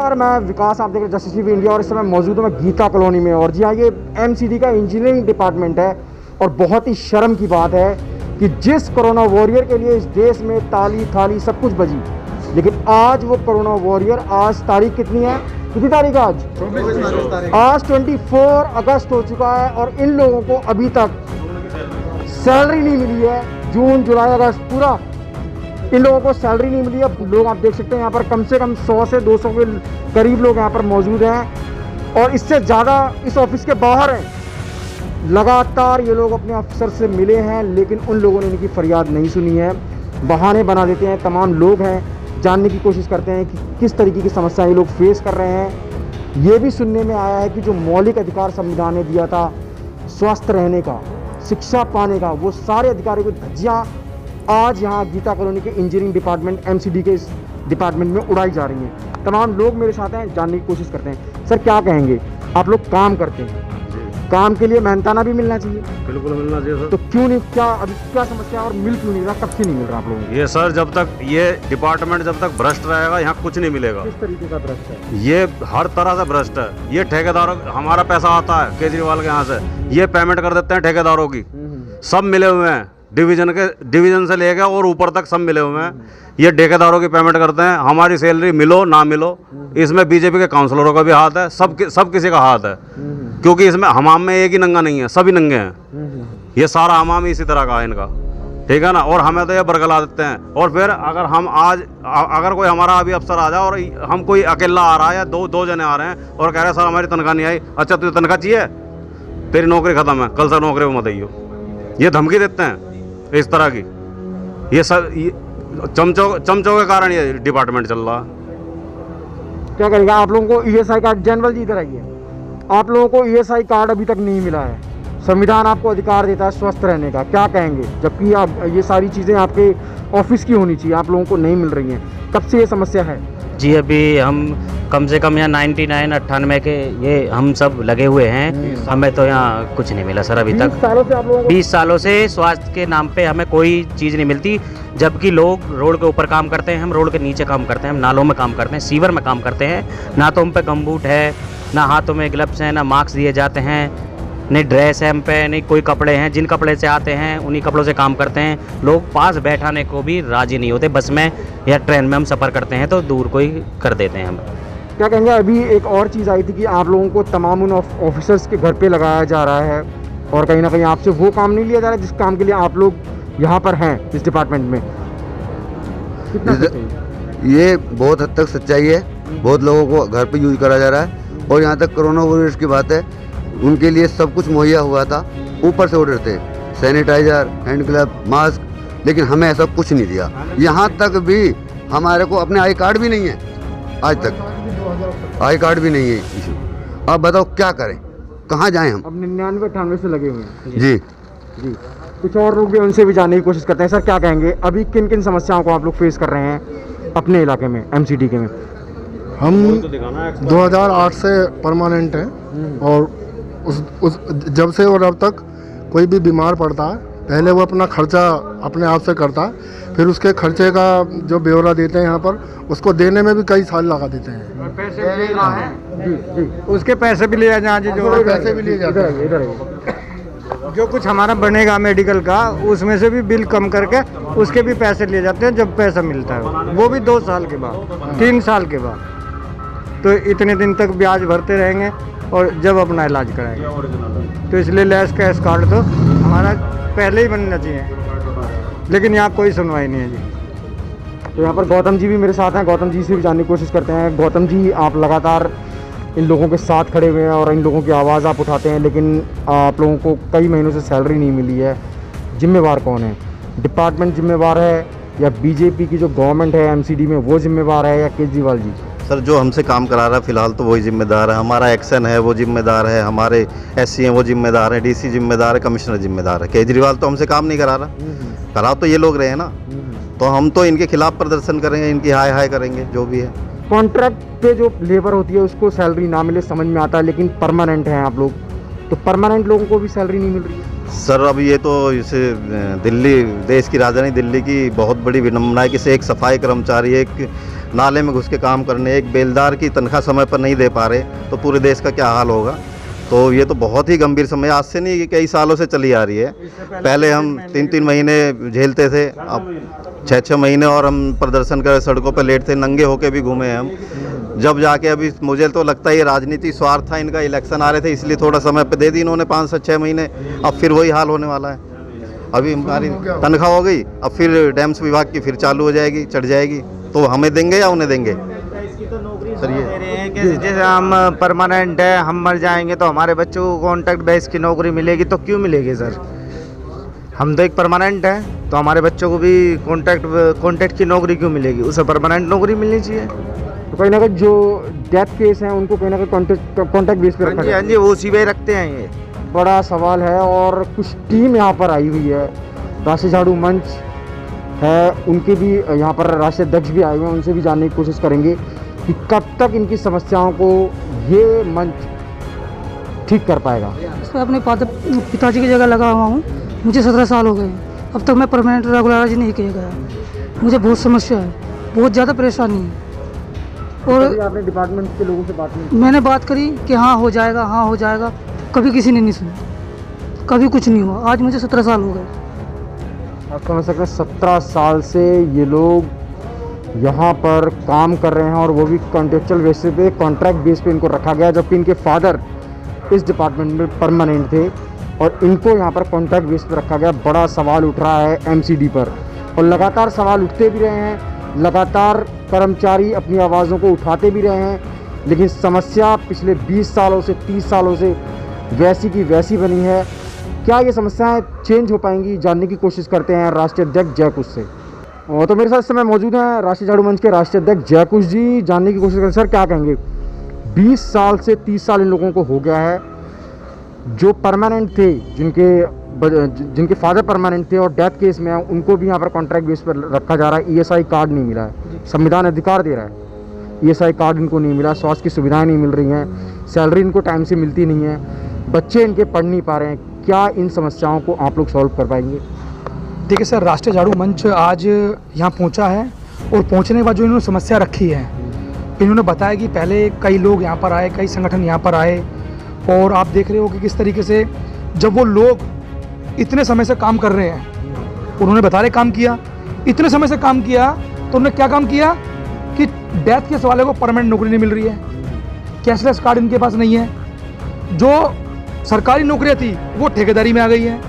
नमस्कार, मैं विकास, आप देख रहे हैं जस्टिस टीवी इंडिया और इस समय मौजूद हूँ मैं गीता कॉलोनी में। और जी हाँ, ये एमसीडी का इंजीनियरिंग डिपार्टमेंट है और बहुत ही शर्म की बात है कि जिस कोरोना वॉरियर के लिए इस देश में ताली थाली सब कुछ बजी, लेकिन आज वो कोरोना वॉरियर, आज तारीख कितनी है, कितनी तारीख है आज 24 अगस्त हो चुका है और इन लोगों को अभी तक सैलरी नहीं मिली है। जून जुलाई अगस्त पूरा इन लोगों को सैलरी नहीं मिली है। लोग आप देख सकते हैं यहाँ पर कम से कम 100 से 200 के करीब लोग यहाँ पर मौजूद हैं और इससे ज़्यादा इस ऑफिस के बाहर हैं। लगातार ये लोग अपने अफसर से मिले हैं लेकिन उन लोगों ने इनकी फरियाद नहीं सुनी है। बहाने बना देते हैं। तमाम लोग हैं, जानने की कोशिश करते हैं कि किस तरीके की समस्याएं ये लोग फेस कर रहे हैं। ये भी सुनने में आया है कि जो मौलिक अधिकार संविधान ने दिया था, स्वस्थ रहने का, शिक्षा पाने का, वो सारे अधिकारों की धज्जियाँ आज यहाँ गीता कॉलोनी के इंजीनियरिंग डिपार्टमेंट एमसीडी के इस डिपार्टमेंट में उड़ाई जा रही हैं। तमाम लोग मेरे साथ हैं, जानने की कोशिश करते हैं। सर क्या कहेंगे, आप लोग काम करते हैं, काम के लिए मेहनताना भी मिलना चाहिए। बिल्कुल मिलना चाहिए सर। तो क्यों नहीं, क्या अभी क्या समस्या और मिल क्यों नहीं रहा, कब से नहीं मिल रहा आप लोगों को? ये सर जब तक ये डिपार्टमेंट जब तक भ्रष्ट रहेगा यहाँ कुछ नहीं मिलेगा। किस तरीके का भ्रष्ट है? ये हर तरह से भ्रष्ट है। ये ठेकेदारों, हमारा पैसा आता है केजरीवाल के यहाँ से, ये पेमेंट कर देते हैं ठेकेदारों की। सब मिले हुए हैं, डिवीजन से लेकर और ऊपर तक सब मिले हुए हैं। ये ठेकेदारों की पेमेंट करते हैं। हमारी सैलरी मिलो ना मिलो, इसमें बीजेपी के काउंसलरों का भी हाथ है, सब किसी का हाथ है। क्योंकि इसमें हमाम में एक ही नंगा नहीं है, सभी नंगे हैं। ये सारा हमाम इसी तरह का है इनका, ठीक है ना। और हमें तो ये बरगला देते हैं। और फिर अगर हम आज अगर कोई हमारा अभी अफसर आ जाए और हम कोई अकेला आ रहा है या दो जने आ रहे हैं और कह रहे हैं सर हमारी तनख्वाह नहीं आई, अच्छा तुझे तनख्वाह चाहिए, तेरी नौकरी खत्म है, कल से नौकरी मत आइयो। ये धमकी देते हैं इस तरह की। ये सब चमचों के कारण ये डिपार्टमेंट चल रहा है। क्या करेगा आप लोगों को ईएसआई कार्ड, जनरल जी इधर आइए, आप लोगों को ईएसआई कार्ड अभी तक नहीं मिला है। संविधान आपको अधिकार देता है स्वस्थ रहने का, क्या कहेंगे? जबकि आप ये सारी चीज़ें आपके ऑफिस की होनी चाहिए, आप लोगों को नहीं मिल रही हैं। कब से ये समस्या है? जी अभी हम कम से कम यहाँ 99-98 के ये हम सब लगे हुए हैं। हमें तो यहाँ कुछ नहीं मिला सर अभी 20 तक। सालों से आप लोगों को 20 सालों से स्वास्थ्य के नाम पे हमें कोई चीज़ नहीं मिलती, जबकि लोग रोड के ऊपर काम करते हैं, हम रोड के नीचे काम करते हैं, हम नालों में काम करते हैं, सीवर में काम करते हैं। ना तो हम पे गमबूट है, ना हाथों में ग्लव्स हैं, ना मास्क दिए जाते हैं, नहीं ड्रेस है हम पे, नहीं कोई कपड़े हैं। जिन कपड़े से आते हैं उन्हीं कपड़ों से काम करते हैं। लोग पास बैठाने को भी राजी नहीं होते। बस में या ट्रेन में हम सफ़र करते हैं तो दूर कोई कर देते हैं हम। क्या कहेंगे? अभी एक और चीज़ आई थी कि आप लोगों को तमाम उन ऑफिसर्स के घर पे लगाया जा रहा है और कहीं ना कहीं आपसे वो काम नहीं लिया जा रहा है जिस काम के लिए आप लोग यहाँ पर हैं इस डिपार्टमेंट में। कितना सच्चाई है? ये बहुत हद तक सच्चाई है। बहुत लोगों को घर पे यूज करा जा रहा है और यहाँ तक कोरोना वायरस की बात है, उनके लिए सब कुछ मुहैया हुआ था, ऊपर से ऑर्डर थे, सैनिटाइजर, हैंड ग्लव, मास्क, लेकिन हमें ऐसा कुछ नहीं दिया। यहाँ तक भी हमारे को अपने आई कार्ड भी नहीं है, आज तक आई कार्ड भी नहीं है इशू। अब बताओ क्या करें, कहाँ जाएं हम? अब 99-98 से लगे हुए हैं जी जी। कुछ और लोग भी, उनसे भी जानने की कोशिश करते हैं। सर क्या कहेंगे, अभी किन किन समस्याओं को आप लोग फेस कर रहे हैं अपने इलाके में, एमसीडी के में? हम 2008 से परमानेंट हैं और उस जब से और अब तक कोई भी बीमार पड़ता है, पहले वो अपना खर्चा अपने आप से करता है, फिर उसके खर्चे का जो ब्यौरा देते हैं यहाँ पर, उसको देने में भी कई साल लगा देते हैं। पैसे भी ले रहा है जी जी, उसके पैसे भी लिए जाते हैं, जो पैसे भी लिए जाते हैं। इधर जो कुछ हमारा बनेगा मेडिकल का, उसमें से भी बिल कम करके उसके भी पैसे लिए जाते हैं जब पैसा मिलता है, वो भी 2 साल के बाद, 3 साल के बाद। तो इतने दिन तक ब्याज भरते रहेंगे और जब अपना इलाज कराएंगे। तो इसलिए लेस कैश कार्ड तो हमारा पहले ही बनना चाहिए, लेकिन यहाँ कोई सुनवाई नहीं है जी। तो यहाँ पर गौतम जी भी मेरे साथ हैं, गौतम जी से भी जानने की कोशिश करते हैं। गौतम जी, आप लगातार इन लोगों के साथ खड़े हुए हैं और इन लोगों की आवाज़ आप उठाते हैं, लेकिन आप लोगों को कई महीनों से सैलरी नहीं मिली है। जिम्मेवार कौन है? डिपार्टमेंट जिम्मेवार है या बीजेपी की जो गवर्नमेंट है एमसीडी में वो जिम्मेवार है या केजरीवाल जी? सर जो हमसे काम करा रहा है फिलहाल तो वही जिम्मेदार है। हमारा एक्शन है वो जिम्मेदार है, हमारे एससी हैं वो जिम्मेदार है, डीसी जिम्मेदार है, कमिश्नर जिम्मेदार है। केजरीवाल तो हमसे काम नहीं करा रहा, करा तो ये लोग रहे हैं ना। तो हम तो इनके खिलाफ प्रदर्शन करेंगे, इनकी हाय हाय करेंगे, जो भी है। कॉन्ट्रैक्ट पे जो लेबर होती है उसको सैलरी ना मिले समझ में आता है, लेकिन परमानेंट हैं आप लोग, तो परमानेंट लोगों को भी सैलरी नहीं मिल रही है। सर अब ये तो इसे दिल्ली, देश की राजधानी दिल्ली की बहुत बड़ी विडम्बना है कि से एक सफाई कर्मचारी एक नाले में घुस के काम करने, एक बेलदार की तनख्वाह समय पर नहीं दे पा रहे, तो पूरे देश का क्या हाल होगा। तो ये तो बहुत ही गंभीर समय, आज से नहीं कई सालों से चली आ रही है। पहले हम 3-3 महीने झेलते थे, अब 6-6 महीने, और हम प्रदर्शन कर सड़कों पर लेट थे, नंगे होके भी घूमे हैं हम। जब जाके अभी मुझे तो लगता है ये राजनीति स्वार्थ था इनका, इलेक्शन आ रहे थे इसलिए थोड़ा समय पे दे दी इन्होंने 5-6 महीने, अब फिर वही हाल होने वाला है। अभी हमारी तनख्वाह हो गई, अब फिर डैम्स विभाग की फिर चालू हो जाएगी, चढ़ जाएगी, तो हमें देंगे या उन्हें देंगे? सर ये कह रहे हैं कि जैसे हम परमानेंट है, हम मर जाएंगे तो हमारे बच्चों को कॉन्ट्रैक्ट बेस की नौकरी मिलेगी, तो क्यों मिलेगी सर? हम तो एक परमानेंट है, तो हमारे बच्चों को भी कॉन्ट्रैक्ट की नौकरी क्यों मिलेगी? उसे परमानेंट नौकरी मिलनी चाहिए। तो कहीं ना कहीं जो डेथ केस हैं उनको कहीं ना कहीं कॉन्ट्रैक्ट बेस पे रखा हाँ जी, वो उसी पे रखते हैं। ये बड़ा सवाल है। और कुछ टीम यहाँ पर आई हुई है, राष्ट्रीय झाड़ू मंच है, उनके भी यहाँ पर राष्ट्रीय अध्यक्ष भी आए हुए हैं, उनसे भी जानने की कोशिश करेंगे कि कब तक इनकी समस्याओं को ये मंच ठीक कर पाएगा। मैं अपने पिताजी की जगह लगा हुआ हूँ, मुझे 17 साल हो गए, अब तक मैं परमानेंट रेगुलराइज नहीं किया गया। मुझे बहुत समस्या है, बहुत ज़्यादा परेशानी है। और आपने डिपार्टमेंट के लोगों से बात नहीं? मैंने बात करी कि हाँ हो जाएगा, हाँ हो जाएगा, कभी किसी ने नहीं सुनी, कभी कुछ नहीं हुआ। आज मुझे 17 साल हो गए। आप समझ सकते हैं 17 साल से ये लोग यहाँ पर काम कर रहे हैं, और वो भी कॉन्ट्रेक्चुअल बेसिस पे, कॉन्ट्रैक्ट बेस पे इनको रखा गया, जबकि इनके फादर इस डिपार्टमेंट में परमानेंट थे और इनको यहाँ पर कॉन्ट्रैक्ट बेस पे रखा गया। बड़ा सवाल उठ रहा है एमसीडी पर, और लगातार सवाल उठते भी रहे हैं, लगातार कर्मचारी अपनी आवाज़ों को उठाते भी रहे हैं, लेकिन समस्या पिछले 20 सालों से 30 सालों से वैसी की वैसी बनी है। क्या ये समस्याएं चेंज हो पाएंगी, जानने की कोशिश करते हैं राष्ट्रीय अध्यक्ष जयकुश से। और तो मेरे साथ इस समय मौजूद हैं राष्ट्रीय झाड़ू मंच के राष्ट्रीय अध्यक्ष जयकुश जी, जानने की कोशिश करें। सर क्या कहेंगे, 20 साल से 30 साल इन लोगों को हो गया है, जो परमानेंट थे, जिनके फादर परमानेंट थे और डेथ केस में है, उनको भी यहाँ पर कॉन्ट्रैक्ट बेस पर रखा जा रहा है। ईएसआई कार्ड नहीं मिला है, संविधान अधिकार दे रहा है, ईएसआई कार्ड इनको नहीं मिला, स्वास्थ्य की सुविधाएं नहीं मिल रही हैं, सैलरी इनको टाइम से मिलती नहीं है, बच्चे इनके पढ़ नहीं पा रहे हैं। क्या इन समस्याओं को आप लोग सॉल्व कर पाएंगे? देखिए सर, राष्ट्रीय झाड़ू मंच आज यहाँ पहुँचा है, और पहुँचने के बाद जो इन्होंने समस्या रखी है, इन्होंने बताया कि पहले कई लोग यहाँ पर आए, कई संगठन यहाँ पर आए, और आप देख रहे हो कि किस तरीके से जब वो लोग इतने समय से काम कर रहे हैं, उन्होंने बता रहे काम किया, इतने समय से काम किया, तो उन्होंने क्या काम किया कि डेथ केस वाले को परमानेंट नौकरी नहीं मिल रही है, कैशलेस कार्ड इनके पास नहीं है, जो सरकारी नौकरियां थी वो ठेकेदारी में आ गई है।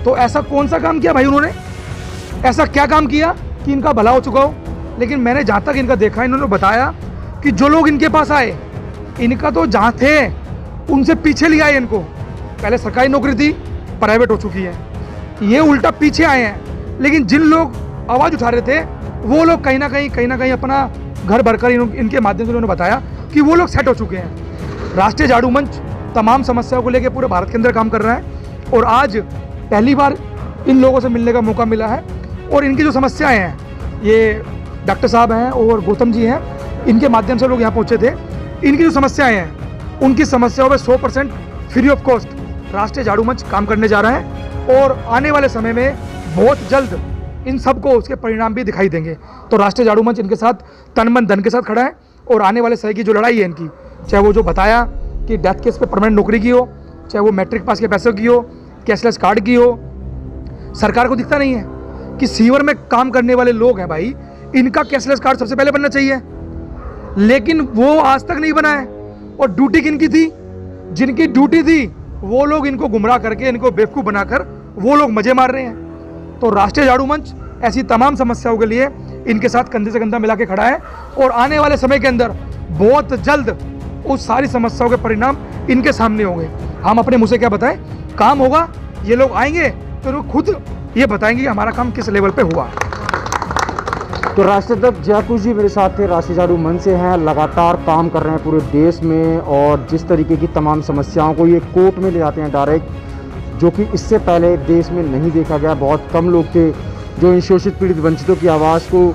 तो ऐसा कौन सा काम किया भाई उन्होंने, ऐसा क्या काम किया कि इनका भला हो चुका हो? लेकिन मैंने जहाँ तक इनका देखा, इन्होंने बताया कि जो लोग इनके पास आए, इनका तो जहाँ थे उनसे पीछे लिया है इनको। पहले सरकारी नौकरी थी, प्राइवेट हो चुकी है, ये उल्टा पीछे आए हैं। लेकिन जिन लोग आवाज़ उठा रहे थे, वो लोग कहीं ना कहीं अपना घर भरकर इनके माध्यम से उन्होंने बताया कि वो लोग सेट हो चुके हैं। राष्ट्रीय झाड़ू मंच तमाम समस्याओं को लेकर पूरे भारत के अंदर काम कर रहा है, और आज पहली बार इन लोगों से मिलने का मौका मिला है। और इनकी जो समस्याएं हैं, ये डॉक्टर साहब हैं और गौतम जी हैं, इनके माध्यम से लोग यहाँ पहुँचे थे। इनकी जो समस्याएं हैं, उनकी समस्याओं पर 100% फ्री ऑफ कॉस्ट राष्ट्रीय झाड़ू मंच काम करने जा रहा है, और आने वाले समय में बहुत जल्द इन सबको उसके परिणाम भी दिखाई देंगे। तो राष्ट्रीय झाड़ू मंच इनके साथ तन मन धन के साथ खड़ा है, और आने वाले समय की जो लड़ाई है इनकी, चाहे वो जो बताया कि डेथ केस पे परमानेंट नौकरी की हो, चाहे वो मैट्रिक पास के पैसों की हो, कैशलेस कार्ड की हो, सरकार को दिखता नहीं है कि सीवर में काम करने वाले लोग हैं भाई, इनका कैशलेस कार्ड सबसे पहले बनना चाहिए, लेकिन वो आज तक नहीं बना है। और ड्यूटी किनकी थी? जिनकी ड्यूटी थी वो लोग इनको गुमराह करके, इनको बेवकूफ़ बनाकर वो लोग मजे मार रहे हैं। तो राष्ट्रीय झाड़ू मंच ऐसी तमाम समस्याओं के लिए इनके साथ कंधे से कंधा मिला के खड़ा है, और आने वाले समय के अंदर बहुत जल्द उस सारी समस्याओं के परिणाम इनके सामने होंगे। हम अपने मुँह से क्या बताएं, काम होगा, ये लोग आएंगे तो वो खुद ये बताएंगे कि हमारा काम किस लेवल पे हुआ। तो राष्ट्रीय अध्यक्ष जयकुश जी मेरे साथ थे, राष्ट्रीय झाड़ू मंच से हैं, लगातार काम कर रहे हैं पूरे देश में, और जिस तरीके की तमाम समस्याओं को ये कोर्ट में ले जाते हैं डायरेक्ट, जो कि इससे पहले देश में नहीं देखा गया। बहुत कम लोग थे जो इन शोषित पीड़ित वंचितों की आवाज़ को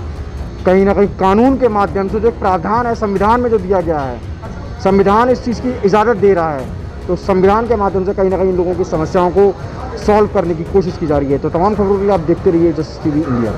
कहीं ना कहीं कानून के माध्यम से, जो एक प्रावधान है संविधान में जो दिया गया है, संविधान इस चीज़ की इजाज़त दे रहा है, तो संविधान के माध्यम से कहीं ना कहीं इन लोगों की समस्याओं को सॉल्व करने की कोशिश की जा रही है। तो तमाम खबरों के लिए आप देखते रहिए जस्टिस टीवी इंडिया।